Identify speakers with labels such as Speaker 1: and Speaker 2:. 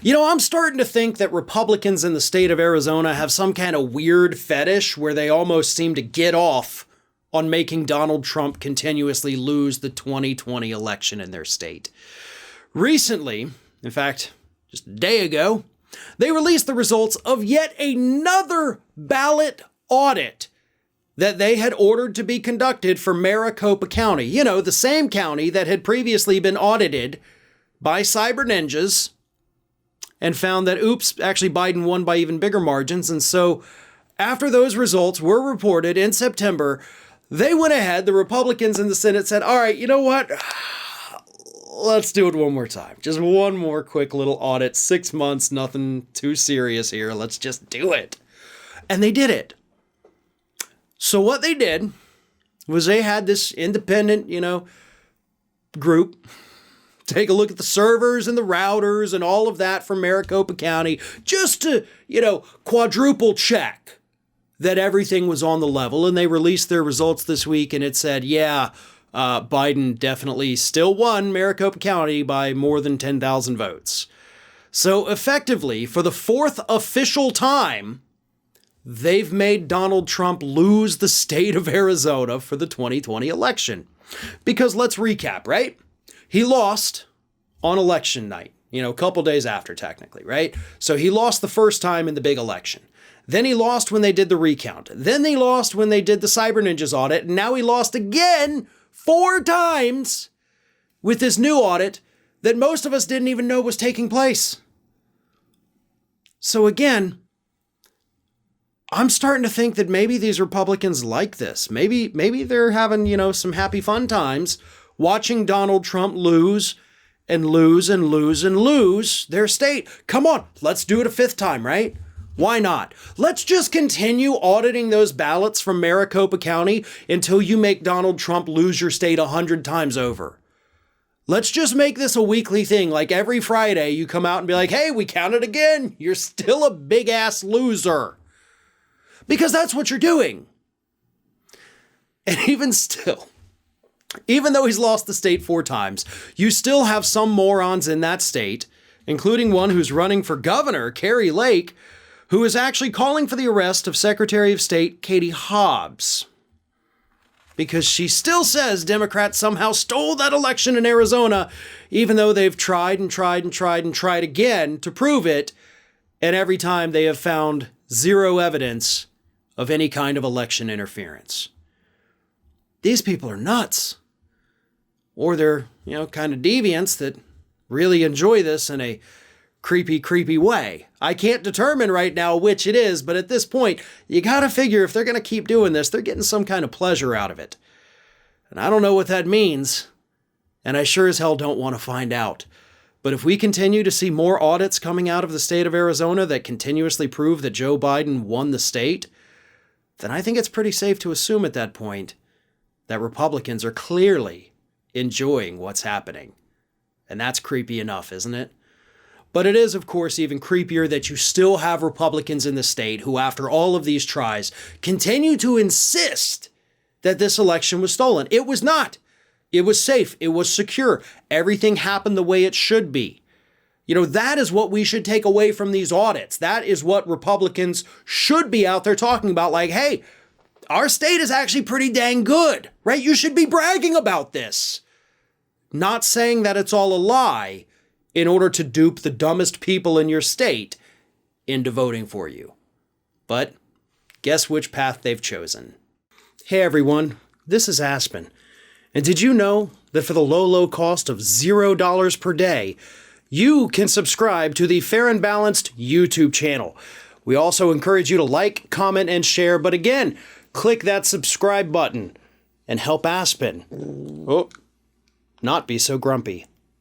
Speaker 1: You know, I'm starting to think that Republicans in the state of Arizona have some kind of weird fetish where they almost seem to get off on making Donald Trump continuously lose the 2020 election in their state. Recently, in fact, just a day ago, they released the results of yet another ballot audit that they had ordered to be conducted for Maricopa County. You know, the same county that had previously been audited by cyber ninjas and found that, oops, actually Biden won by even bigger margins. And so after those results were reported in September, they went ahead, the Republicans in the Senate said, all right, you know what? Let's do it one more time. Just one more quick little audit, 6 months, nothing too serious here. Let's just do it. And they did it. So what they did was they had this independent, group take a look at the servers and the routers and all of that from Maricopa County just to, quadruple check that everything was on the level. And they released their results this week and it said, Biden definitely still won Maricopa County by more than 10,000 votes. So effectively, for the fourth official time, they've made Donald Trump lose the state of Arizona for the 2020 election. Because let's recap, right? He lost on election night, a couple days after technically, right? So he lost the first time in the big election. Then he lost when they did the recount. Then they lost when they did the Cyber Ninjas audit. And now he lost again 4 times with this new audit that most of us didn't even know was taking place. So again, I'm starting to think that maybe these Republicans like this. Maybe they're having, some happy fun times watching Donald Trump lose and lose and lose and lose their state. Come on, let's do it a 5th time, right? Why not? Let's just continue auditing those ballots from Maricopa County until you make Donald Trump lose your state 100 times over. Let's just make this a weekly thing. Like every Friday you come out and be like, hey, we counted again. You're still a big ass loser. Because that's what you're doing. And even still, even though he's lost the state 4 times, you still have some morons in that state, including one who's running for governor, Carrie Lake, who is actually calling for the arrest of Secretary of State Katie Hobbs. Because she still says Democrats somehow stole that election in Arizona, even though they've tried and tried and tried and tried again to prove it, and every time they have found 0 evidence of any kind of election interference. These people are nuts. Or they're, kind of deviants that really enjoy this in a creepy way. I can't determine right now which it is, but at this point, you gotta figure if they're gonna keep doing this, they're getting some kind of pleasure out of it. And I don't know what that means, and I sure as hell don't want to find out. But if we continue to see more audits coming out of the state of Arizona that continuously prove that Joe Biden won the state, then I think it's pretty safe to assume at that point that Republicans are clearly enjoying what's happening. And that's creepy enough, isn't it? But it is, of course, even creepier that you still have Republicans in the state who, after all of these tries, continue to insist that this election was stolen. It was not. It was safe. It was secure. Everything happened the way it should be. That is what we should take away from these audits. That is what Republicans should be out there talking about. Like, hey, our state is actually pretty dang good, right? You should be bragging about this. Not saying that it's all a lie in order to dupe the dumbest people in your state into voting for you. But guess which path they've chosen. Hey everyone, this is Aspen. And did you know that for the low cost of $0 per day, you can subscribe to the Fair and Balanced YouTube channel. We also encourage you to like, comment, and share. But again, click that subscribe button and help Aspen not be so grumpy.